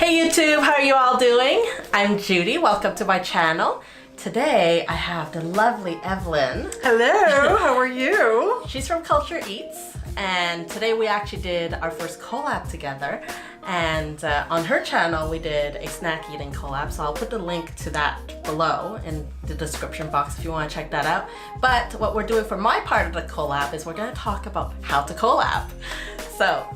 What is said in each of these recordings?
Hey YouTube, how are you all doing? I'm Judy, welcome to my channel. Today I have the lovely Evelyne. Hello, how are you? She's from Cultureatz, and today we actually did our first collab together. And on her channel we did a snack eating collab, so I'll put the link to that below in the description box if you want to check that out. But what we're doing for my part of the collab is we're going to talk about how to collab. So,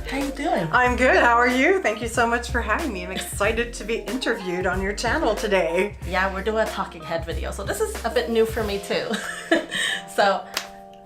how you doing? I'm good, how are you? Thank you so much for having me. I'm excited to be interviewed on your channel today. Yeah, we're doing a talking head video, so this is a bit new for me too. So,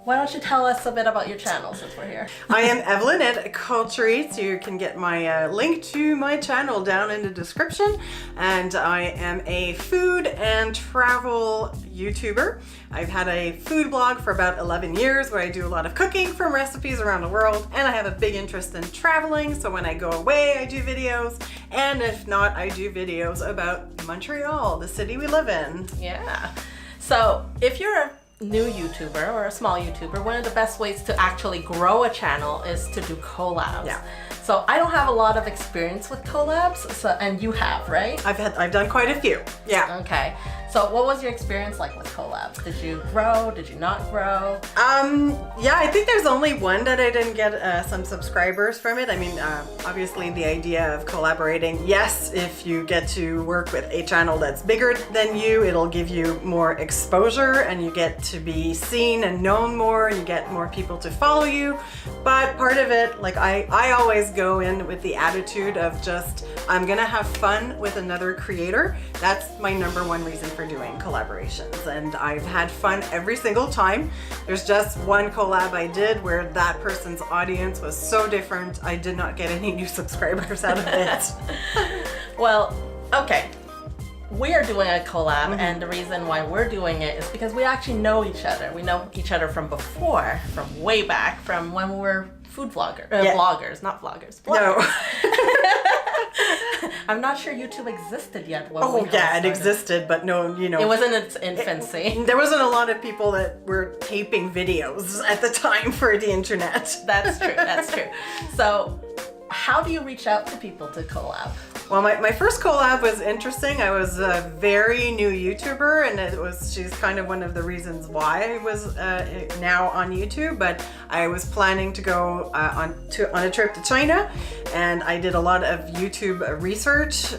why don't you tell us a bit about your channel since we're here? I am Evelyne at Cultureatz. You can get my link to my channel down in the description. And I am a food and travel YouTuber. I've had a food blog for about 11 years where I do a lot of cooking from recipes around the world. And I have a big interest in traveling. So when I go away, I do videos. And if not, I do videos about Montreal, the city we live in. Yeah. So if you're a new YouTuber or a small YouTuber, one of the best ways to actually grow a channel is to do collabs. Yeah. So I don't have a lot of experience with collabs, so, and you have, right? I've done quite a few. Yeah. Okay. So what was your experience like with collabs? Did you grow? Did you not grow? Yeah, I think there's only one that I didn't get some subscribers from it. I mean, obviously the idea of collaborating, yes, if you get to work with a channel that's bigger than you, it'll give you more exposure and you get to be seen and known more, you get more people to follow you. But part of it, like I always go in with the attitude of just, I'm gonna have fun with another creator. That's my number one reason for doing collaborations, and I've had fun every single time. There's just one collab I did where that person's audience was so different, I did not get any new subscribers out of it. Well, okay. We are doing a collab, and the reason why we're doing it is because we actually know each other. We know each other from before, from way back, from when we were food vloggers, not vloggers. No. I'm not sure YouTube existed yet. When Oh yeah, it existed, but no, you know. It was in its infancy. There wasn't a lot of people that were taping videos at the time for the internet. That's true, that's true. So, how do you reach out to people to collab? Well, my first collab was interesting. I was a very new YouTuber, and she's kind of one of the reasons why I was now on YouTube. But I was planning to go on a trip to China, and I did a lot of YouTube research,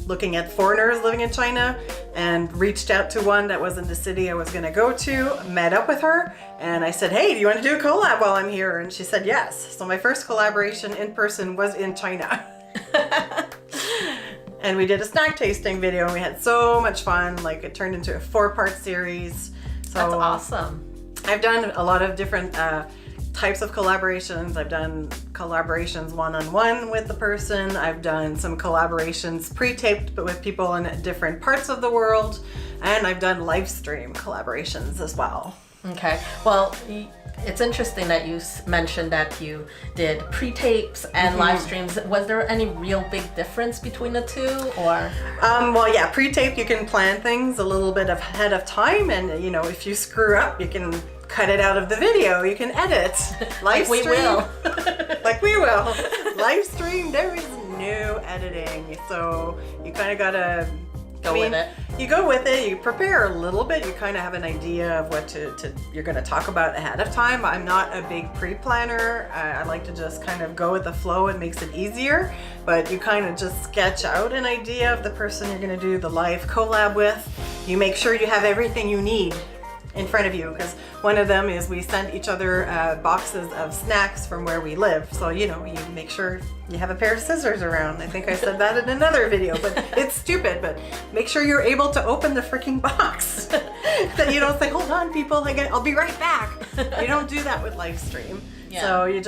looking at foreigners living in China, and reached out to one that was in the city I was going to go to, met up with her, and I said, hey, do you want to do a collab while I'm here? And she said yes. So my first collaboration in person was in China. And we did a snack tasting video, and we had so much fun. Like, it turned into a 4-part series. So that's awesome. I've done a lot of different types of collaborations. I've done collaborations one-on-one with the person. I've done some collaborations pre-taped but with people in different parts of the world. And I've done live stream collaborations as well. Okay, well, it's interesting that you mentioned that you did pre-tapes and live streams. Was there any real big difference between the two, or? Well, yeah, pre-tape, you can plan things a little bit ahead of time, and you know, if you screw up, you can cut it out of the video. You can edit. Live stream, we will. Like we will. Live stream, there is no editing, so you kind of gotta go with it. You go with it, you prepare a little bit, you kind of have an idea of what you're going to talk about ahead of time. I'm not a big pre-planner. I like to just kind of go with the flow. It makes it easier, but you kind of just sketch out an idea of the person you're going to do the live collab with. You make sure you have everything you need in front of you, because one of them is we send each other boxes of snacks from where we live. So, you know, you make sure you have a pair of scissors around. I think I said that in another video, but it's stupid. But make sure you're able to open the freaking box. That you don't say, hold on people, I'll be right back. You don't do that with live stream. Yeah. So you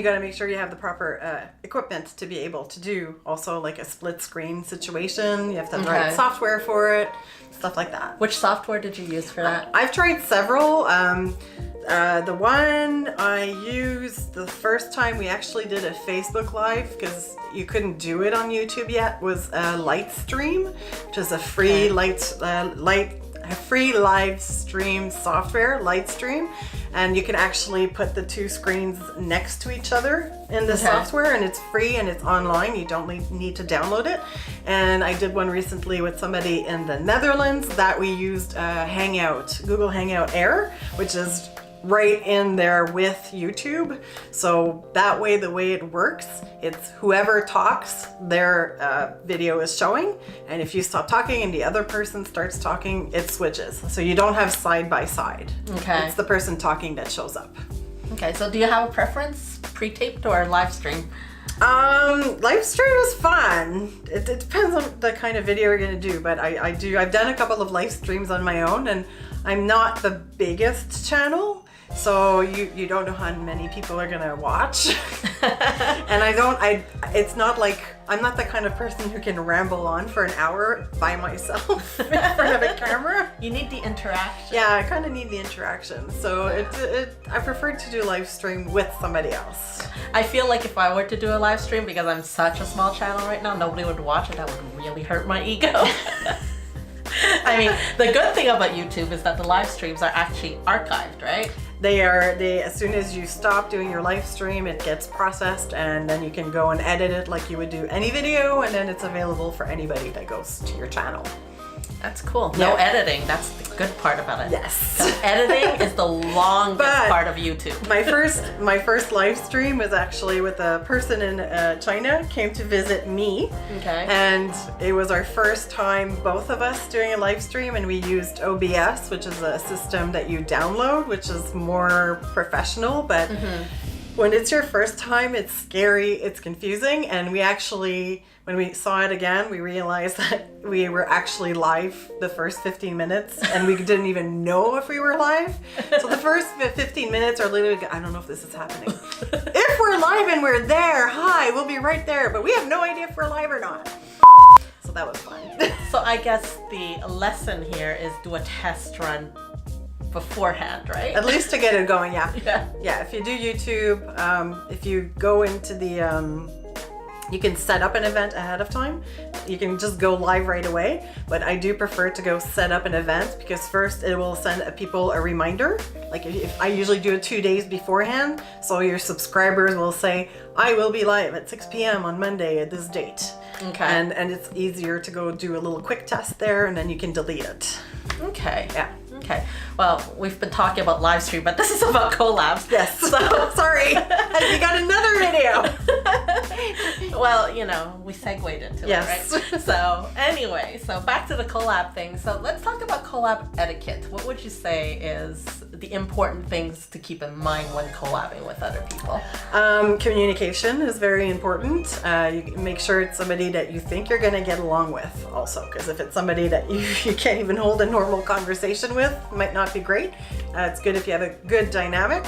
gotta make sure you have the proper equipment to be able to do also like a split screen situation. You have to have the right software for it, stuff like that. Which software did you use for that? I've tried several. The one I used the first time we actually did a Facebook Live, because you couldn't do it on YouTube yet, was Livestream, which is a free free live stream software, Livestream. and you can actually put the two screens next to each other in the software, and it's free and it's online. You don't need to download it. And I did one recently with somebody in the Netherlands that we used Google Hangout Air, which is right in there with YouTube. So that way, the way it works, it's whoever talks, their video is showing, and if you stop talking and the other person starts talking, it switches. So you don't have side by side. Okay. It's the person talking that shows up. Okay, so do you have a preference, pre-taped or live stream? Live stream is fun. It depends on the kind of video you're gonna do, but I've done a couple of live streams on my own, and I'm not the biggest channel, so you don't know how many people are gonna watch. And it's not like, I'm not the kind of person who can ramble on for an hour by myself in front of a camera. You need the interaction. Yeah, I kind of need the interaction. So I prefer to do live stream with somebody else. I feel like if I were to do a live stream, because I'm such a small channel right now, nobody would watch it. That would really hurt my ego. I mean, the good thing about YouTube is that the live streams are actually archived, right? They as soon as you stop doing your live stream, it gets processed, and then you can go and edit it like you would do any video, and then it's available for anybody that goes to your channel. That's cool. No editing. That's the good part about it. Yes. Editing is the longest part of YouTube. My first live stream was actually with a person in China, came to visit me. Okay. And it was our first time, both of us, doing a live stream, and we used OBS, which is a system that you download, which is more professional, but when it's your first time, it's scary, it's confusing, and we actually, when we saw it again, we realized that we were actually live the first 15 minutes, and we didn't even know if we were live. So the first 15 minutes are literally, I don't know if this is happening. If we're live and we're there, hi, we'll be right there, but we have no idea if we're live or not. So that was fun. So I guess the lesson here is do a test run beforehand, right? At least to get it going, yeah. Yeah. If you do YouTube, if you go into the, you can set up an event ahead of time. You can just go live right away, but I do prefer to go set up an event, because first it will send people a reminder. Like if I usually do it 2 days beforehand, so your subscribers will say, I will be live at 6 p.m. on Monday at this date. Okay. And it's easier to go do a little quick test there, and then you can delete it. Okay. Yeah. Okay. Well, we've been talking about live stream, but this is about collabs. Yes. So sorry. You got another video. Well, we segued into Yes. it, right? So anyway, so back to the collab thing. So let's talk about collab etiquette. What would you say is the important things to keep in mind when collabing with other people? Communication is very important. You make sure it's somebody that you think you're going to get along with also, because if it's somebody that you can't even hold a normal conversation with, it might not be great. It's good if you have a good dynamic.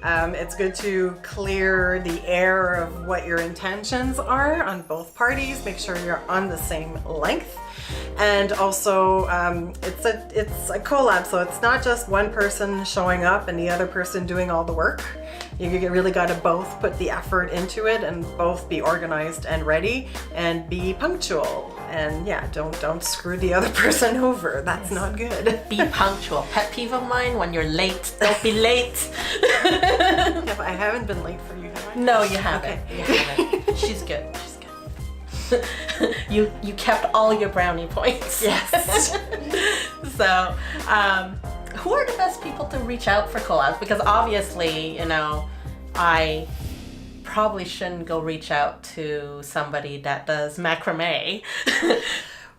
It's good to clear the air of what your intentions are on both parties. Make sure you're on the same length. And also, it's a collab, so it's not just one person showing up and the other person doing all the work. You really got to both put the effort into it, and both be organized and ready, and be punctual. And yeah, don't screw the other person over. That's not good. Be punctual. Pet peeve of mine: when you're late, don't be late. I haven't been late for you, have I? No, you haven't. Okay. You haven't. She's good. You kept all your brownie points. Yes. So, who are the best people to reach out for collabs? Because obviously, I probably shouldn't go reach out to somebody that does macrame.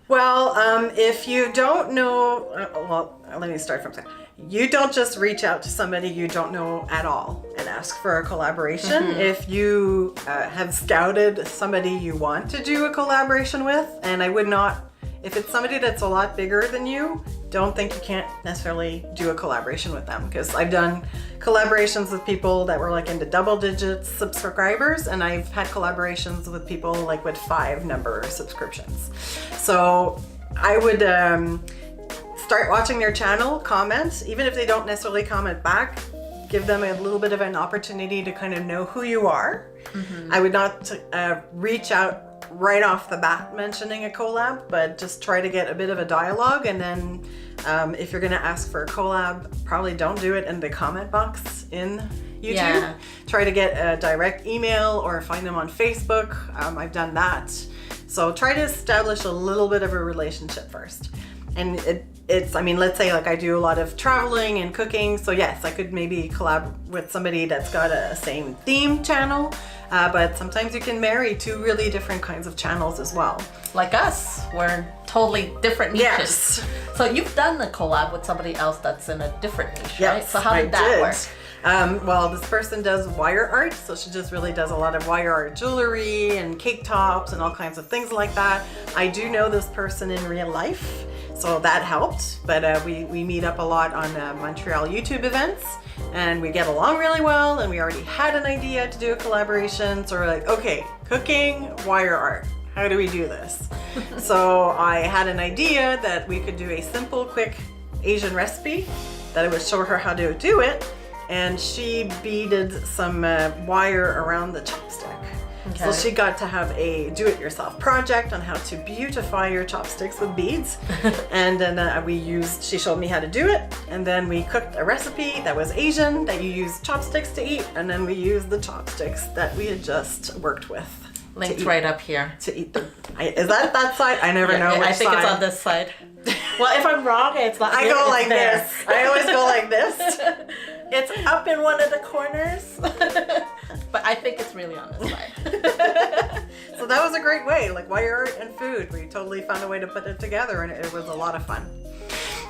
Well, if you don't know, let me start from there. You don't just reach out to somebody you don't know at all and ask for a collaboration. If you have scouted somebody you want to do a collaboration with, and I would not, if it's somebody that's a lot bigger than you, don't think you can't necessarily do a collaboration with them, because I've done collaborations with people that were like into double digits subscribers, and I've had collaborations with people like with 5 number subscriptions. So I would start watching their channel, comment, even if they don't necessarily comment back, give them a little bit of an opportunity to kind of know who you are. I would not reach out right off the bat mentioning a collab, but just try to get a bit of a dialogue. And then if you're gonna ask for a collab, probably don't do it in the comment box in YouTube. Yeah. Try to get a direct email or find them on Facebook. I've done that. So try to establish a little bit of a relationship first. And it's, I mean, let's say like I do a lot of traveling and cooking. So yes, I could maybe collab with somebody that's got a same theme channel. But sometimes you can marry two really different kinds of channels as well. Like us, we're totally different niches. Yes. So you've done the collab with somebody else that's in a different niche, right? Yes, So how did that work? Well, this person does wire art, so she just really does a lot of wire art jewelry and cake tops and all kinds of things like that. I do know this person in real life, so that helped. But we meet up a lot on Montreal YouTube events, and we get along really well, and we already had an idea to do a collaboration. So we're like, okay, cooking, wire art. How do we do this? So I had an idea that we could do a simple, quick Asian recipe, that I would show her how to do it. And she beaded some wire around the chopstick. Okay. So she got to have a do-it-yourself project on how to beautify your chopsticks with beads. And then she showed me how to do it. And then we cooked a recipe that was Asian, that you use chopsticks to eat. And then we used the chopsticks that we had just worked with. Linked right up here. To eat them. Is that side? I never know which I think side. it's on this side. Well, if I'm wrong, it's not. I go like this. I always go like this. It's up in one of the corners. But I think it's really on this side. So that was a great way, like wire art and food. We totally found a way to put it together, and it was a lot of fun.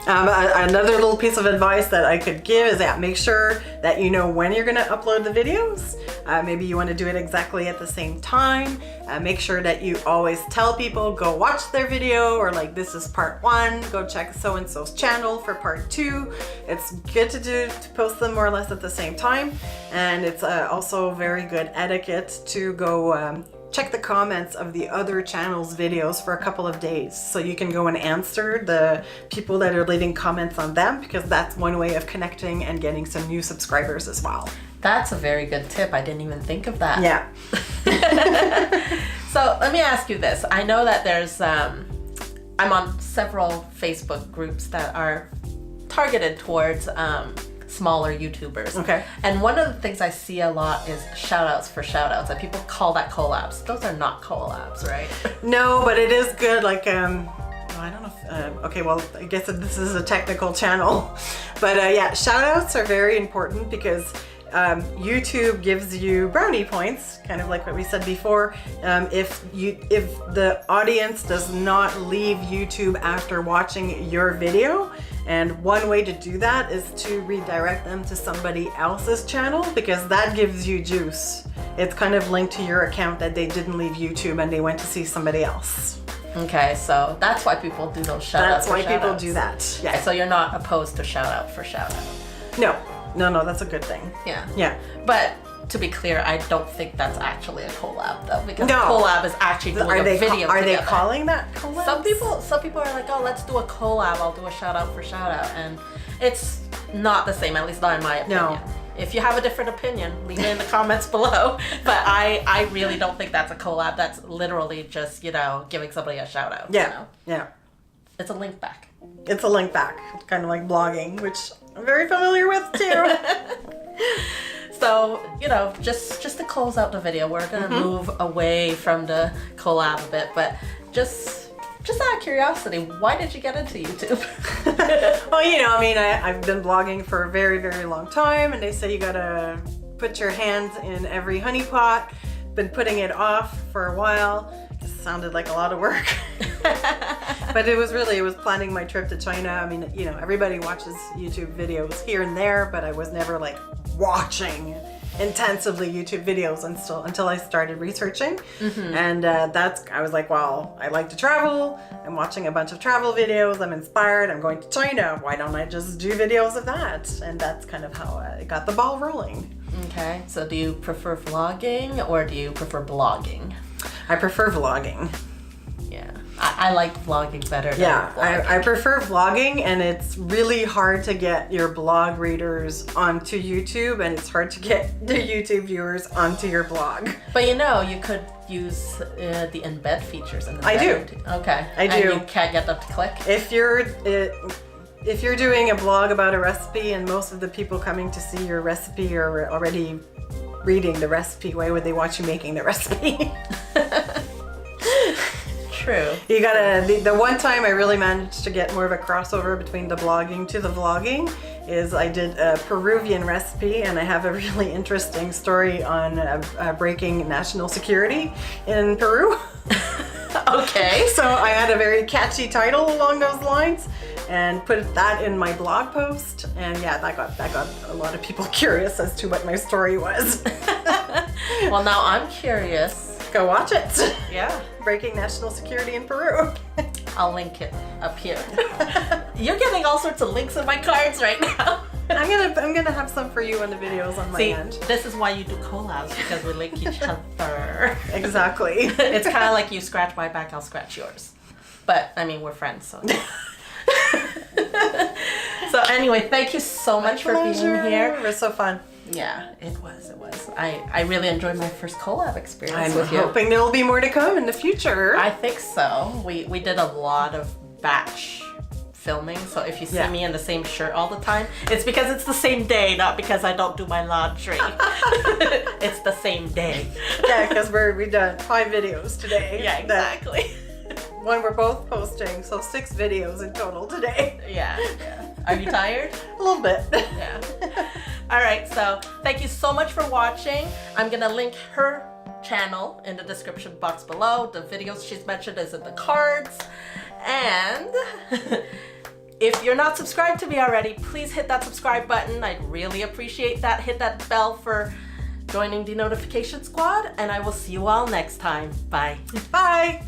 Another little piece of advice that I could give is that make sure that you know when you're going to upload the videos. Maybe you want to do it exactly at the same time. Make sure that you always tell people, go watch their video, or like, this is part 1, go check so-and-so's channel for part 2. It's good to post them more or less at the same time. And it's also very good etiquette to go check the comments of the other channel's videos for a couple of days, so you can go and answer the people that are leaving comments on them, because that's one way of connecting and getting some new subscribers as well. That's a very good tip. I didn't even think of that. Yeah. So let me ask you this. I know that there's, I'm on several Facebook groups that are targeted towards smaller YouTubers. Okay. And one of the things I see a lot is shoutouts for shoutouts, and people call that collabs. Those are not collabs, right? No, but it is good. Like, I don't know if, okay, well, I guess this is a technical channel. But yeah, shoutouts are very important because YouTube gives you brownie points, kind of like what we said before. If the audience does not leave YouTube after watching your video, and one way to do that is to redirect them to somebody else's channel, because that gives you juice. It's kind of linked to your account that they didn't leave YouTube and they went to see somebody else. Okay, so that's why people do those shoutouts. That's why people do that. Yeah. Okay, so you're not opposed to shoutout for shoutout. No, that's a good thing. Yeah. Yeah. But to be clear, I don't think that's actually a collab though, because no. a collab is actually doing a video Are together. they calling that collab? Some people are like, oh, let's do a collab. I'll do a shout out for shout out, and it's not the same, at least not in my opinion. No. If you have a different opinion, leave it in the comments below. But I really don't think that's a collab. That's literally just, giving somebody a shout out. Yeah. Yeah. It's a link back. It's a link back. It's kind of like blogging, which I'm very familiar with too. So, just to close out the video, we're gonna move away from the collab a bit, but just out of curiosity, why did you get into YouTube? Well, I've been blogging for a very, very long time, and they say you gotta put your hands in every honey pot. Been putting it off for a while. It sounded like a lot of work. But it was planning my trip to China. I mean, everybody watches YouTube videos here and there, but I was never like watching intensively YouTube videos until I started researching. And I was like, well, I like to travel. I'm watching a bunch of travel videos. I'm inspired. I'm going to China. Why don't I just do videos of that? And that's kind of how I got the ball rolling. Okay, so do you prefer vlogging or do you prefer blogging? I prefer vlogging. Yeah, I like vlogging better than vlogging. I prefer vlogging, and it's really hard to get your blog readers onto YouTube, and it's hard to get the YouTube viewers onto your blog. But you could use the embed features in the I do. Okay. I do. And you can't get them to click? If you're doing a blog about a recipe and most of the people coming to see your recipe are already reading the recipe, why would they watch you making the recipe? True. You gotta, the one time I really managed to get more of a crossover between the blogging to the vlogging is I did a Peruvian recipe, and I have a really interesting story on breaking national security in Peru. Okay. So I had a very catchy title along those lines and put that in my blog post, and yeah, that got a lot of people curious as to what my story was. Well, now I'm curious. Go watch it. Yeah. Breaking national security in Peru. I'll link it up here. You're getting all sorts of links in my cards right now. I'm gonna have some for you on the videos on my end. This is why you do collabs, because we link each other. Exactly. It's kind of like you scratch my back, I'll scratch yours. But I mean, we're friends, so. So anyway, thank you so much for being here. It was so fun. Yeah, it was. I really enjoyed my first collab experience with you. I'm hoping there'll be more to come in the future. I think so. We did a lot of batch filming, so if you see me in the same shirt all the time, it's because it's the same day, not because I don't do my laundry. It's the same day. Yeah, because we've done 5 videos today. Yeah, exactly. One we're both posting, so 6 videos in total today. Yeah. Are you tired? A little bit. Yeah. All right, so thank you so much for watching. I'm gonna link her channel in the description box below. The videos she's mentioned is in the cards. And if you're not subscribed to me already, please hit that subscribe button. I'd really appreciate that. Hit that bell for joining the notification squad, and I will see you all next time. Bye. Bye.